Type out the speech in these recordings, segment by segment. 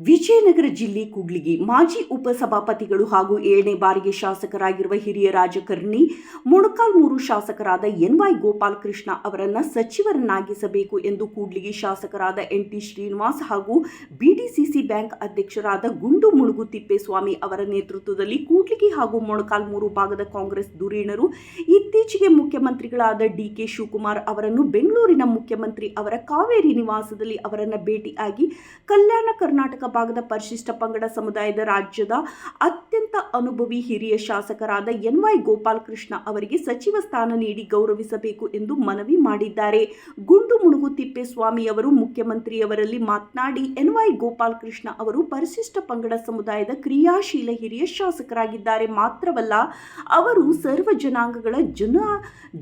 ವಿಜಯನಗರ ಜಿಲ್ಲೆ ಕೂಡ್ಲಿಗಿ ಮಾಜಿ ಉಪಸಭಾಪತಿಗಳು ಹಾಗೂ 7ನೇ ಬಾರಿಗೆ ಶಾಸಕರಾಗಿರುವ ಹಿರಿಯ ರಾಜಕಾರಣಿ ಮೊಳಕಾಲ್ಮೂರು ಶಾಸಕರಾದ ಎನ್.ವೈ. ಗೋಪಾಲಕೃಷ್ಣ ಅವರನ್ನು ಸಚಿವರನ್ನಾಗಿಸಬೇಕು ಎಂದು ಕೂಡ್ಲಿಗಿ ಶಾಸಕರಾದ ಎನ್.ಟಿ. ಶ್ರೀನಿವಾಸ್ ಹಾಗೂ ಬಿಡಿಸಿಸಿ ಬ್ಯಾಂಕ್ ಅಧ್ಯಕ್ಷರಾದ ಗುಂಡು ಮುಳುಗು ತಿಪ್ಪೇಸ್ವಾಮಿ ಅವರ ನೇತೃತ್ವದಲ್ಲಿ ಕೂಡ್ಲಿಗಿ ಹಾಗೂ ಮೊಳಕಾಲ್ಮೂರು ಭಾಗದ ಕಾಂಗ್ರೆಸ್ ಧುರೀಣರು ಇತ್ತೀಚೆಗೆ ಮುಖ್ಯಮಂತ್ರಿಗಳಾದ ಡಿ.ಕೆ. ಶಿವಕುಮಾರ್ ಅವರನ್ನು ಬೆಂಗಳೂರಿನ ಮುಖ್ಯಮಂತ್ರಿ ಅವರ ಕಾವೇರಿ ನಿವಾಸದಲ್ಲಿ ಅವರನ್ನು ಭೇಟಿಯಾಗಿ ಕಲ್ಯಾಣ ಕರ್ನಾಟಕ ಭಾಗದ ಪರಿಶಿಷ್ಟ ಪಂಗಡ ಸಮುದಾಯದ ರಾಜ್ಯದ ಅತ್ಯಂತ ಅನುಭವಿ ಹಿರಿಯ ಶಾಸಕರಾದ ಎನ್.ವೈ. ಗೋಪಾಲಕೃಷ್ಣ ಅವರಿಗೆ ಸಚಿವ ಸ್ಥಾನ ನೀಡಿ ಗೌರವಿಸಬೇಕು ಎಂದು ಮನವಿ ಮಾಡಿದ್ದಾರೆ. ಗುಂಡು ಮುಳುಗು ತಿಪ್ಪೇಸ್ವಾಮಿ ಅವರು ಮುಖ್ಯಮಂತ್ರಿಯವರಲ್ಲಿ ಮಾತನಾಡಿ, ಎನ್.ವೈ. ಗೋಪಾಲಕೃಷ್ಣ ಅವರು ಪರಿಶಿಷ್ಟ ಪಂಗಡ ಸಮುದಾಯದ ಕ್ರಿಯಾಶೀಲ ಹಿರಿಯ ಶಾಸಕರಾಗಿದ್ದಾರೆ. ಮಾತ್ರವಲ್ಲ, ಅವರು ಸರ್ವ ಜನಾಂಗಗಳ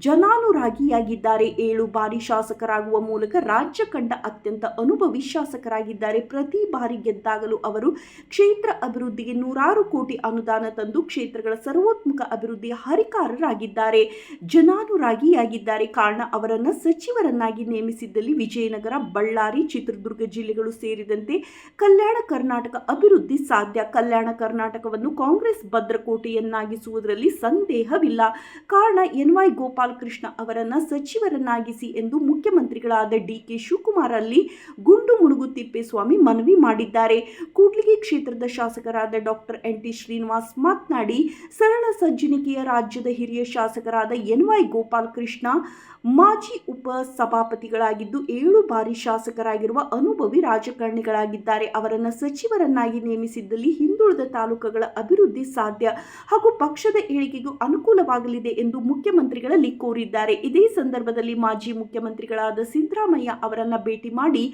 ಜನಾನುರಾಗಿಯಾಗಿದ್ದಾರೆ. 7 ಬಾರಿ ಶಾಸಕರಾಗುವ ಮೂಲಕ ರಾಜ್ಯ ಕಂಡ ಅತ್ಯಂತ ಅನುಭವಿ ಶಾಸಕರಾಗಿದ್ದಾರೆ. ಪ್ರತಿ ಬಾರಿ ಗೆದ್ದಾಗಲೂ ಅವರು ಕ್ಷೇತ್ರ ಅಭಿವೃದ್ಧಿಗೆ 100 ಕೋಟಿ ಅನುದಾನ ತಂದು ಕ್ಷೇತ್ರಗಳ ಸರ್ವೋತ್ಮುಖ ಅಭಿವೃದ್ಧಿಯ ಹರಿಕಾರರಾಗಿದ್ದಾರೆ, ಜನಾನುರಾಗಿಯಾಗಿದ್ದಾರೆ. ಕಾರಣ ಅವರನ್ನು ಸಚಿವರನ್ನಾಗಿ ನೇಮಿಸಿದ್ದಲ್ಲಿ ವಿಜಯನಗರ, ಬಳ್ಳಾರಿ, ಚಿತ್ರದುರ್ಗ ಜಿಲ್ಲೆಗಳು ಸೇರಿದಂತೆ ಕಲ್ಯಾಣ ಕರ್ನಾಟಕ ಅಭಿವೃದ್ಧಿ ಸಾಧ್ಯ. ಕಲ್ಯಾಣ ಕರ್ನಾಟಕವನ್ನು ಕಾಂಗ್ರೆಸ್ ಭದ್ರಕೋಟೆಯನ್ನಾಗಿಸುವುದರಲ್ಲಿ ಸಂದೇಹವಿಲ್ಲ. ಕಾರಣ ಎನ್.ವೈ. ಗೋಪಾಲಕೃಷ್ಣ ಅವರನ್ನು ಸಚಿವರನ್ನಾಗಿಸಿ ಎಂದು ಮುಖ್ಯಮಂತ್ರಿಗಳಾದ ಡಿ.ಕೆ. ಶಿವಕುಮಾರ್ ಅಲ್ಲಿ ಗುಂಡು ಮುಳುಗು ತಿಪ್ಪೇಸ್ವಾಮಿ ಮನವಿ ಮಾಡಿದ್ದಾರೆ. ಕೂಡ್ಲಿಗಿ ಕ್ಷೇತ್ರದ ಶಾಸಕರಾದ ಡಾಕ್ಟರ್ ಎನ್.ಟಿ. ಶ್ರೀನಿವಾಸ್ ಮಾತನಾಡಿ, ಸರಳ ಸಜ್ಜನಿಕೆಯ ರಾಜ್ಯದ ಹಿರಿಯ ಶಾಸಕರಾದ ಎನ್.ವೈ. ಗೋಪಾಲಕೃಷ್ಣ ಮಾಜಿ ಉಪ ಸಭಾಪತಿಗಳಾಗಿದ್ದು 7 ಬಾರಿ ಶಾಸಕರಾಗಿರುವ ಅನುಭವಿ ರಾಜಕಾರಣಿಗಳಾಗಿದ್ದಾರೆ. ಅವರನ್ನು ಸಚಿವರನ್ನಾಗಿ ನೇಮಿಸಿದ್ದಲ್ಲಿ ಹಿಂದುಳಿದ ತಾಲೂಕುಗಳ ಅಭಿವೃದ್ಧಿ ಸಾಧ್ಯ ಹಾಗೂ ಪಕ್ಷದ ಏಳಿಗೆಗೂ ಅನುಕೂಲವಾಗಲಿದೆ ಎಂದು ಮುಖ್ಯಮಂತ್ರಿಗಳಲ್ಲಿ ಕೋರಿದ್ದಾರೆ. ಇದೇ ಸಂದರ್ಭದಲ್ಲಿ ಮಾಜಿ ಮುಖ್ಯಮಂತ್ರಿಗಳಾದ ಸಿದ್ದರಾಮಯ್ಯ ಅವರನ್ನು ಭೇಟಿ ಮಾಡಿ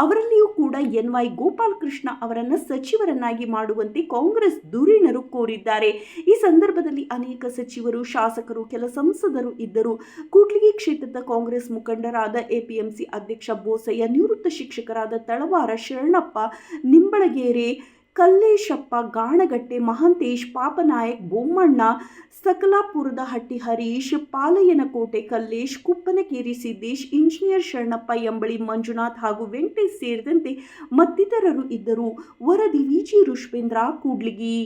ಅವರಲ್ಲಿಯೂ ಕೂಡ ಎನ್.ವೈ. ಗೋಪಾಲಕೃಷ್ಣ ಅವರನ್ನು ಸಚಿವರನ್ನಾಗಿ ಮಾಡುವಂತೆ ಕಾಂಗ್ರೆಸ್ ಧುರೀಣರು ಕೋರಿದ್ದಾರೆ. ಈ ಸಂದರ್ಭದಲ್ಲಿ ಅನೇಕ ಸಚಿವರು, ಶಾಸಕರು, ಕೆಲ ಸಂಸದರು ಇದ್ದರು. ಕೂಡ್ಲಿಗಿ ಕ್ಷೇತ್ರದ ಕಾಂಗ್ರೆಸ್ ಮುಖಂಡರಾದ ಎಪಿಎಂಸಿ ಅಧ್ಯಕ್ಷ ಬೋಸಯ್ಯ, ನಿವೃತ್ತ ಶಿಕ್ಷಕರಾದ ತಳವಾರ ಶರಣಪ್ಪ, ನಿಂಬಳಗೇರೆ ಕಲ್ಲೇಶಪ್ಪ, ಗಾಣಗಟ್ಟೆ ಮಹಂತೇಶ್, ಪಾಪನಾಯಕ್, ಬೊಮ್ಮಣ್ಣ, ಸಕಲಾಪುರದ ಹಟ್ಟಿ ಹರೀಶ್, ಪಾಲಯ್ಯನಕೋಟೆ ಕಲ್ಲೇಶ್, ಕುಪ್ಪನಕೇರಿ ಸಿದ್ದೇಶ್, ಇಂಜಿನಿಯರ್ ಶರಣಪ್ಪ, ಎಂಬಳಿ ಮಂಜುನಾಥ್ ಹಾಗೂ ವೆಂಕಟೇಶ್ ಸೇರಿದಂತೆ ಮತ್ತಿತರರು ಇದ್ದರು. ವರದಿ ವಿಜಿ ರುಷ್ಪೇಂದ್ರ, ಕೂಡ್ಲಿಗಿ.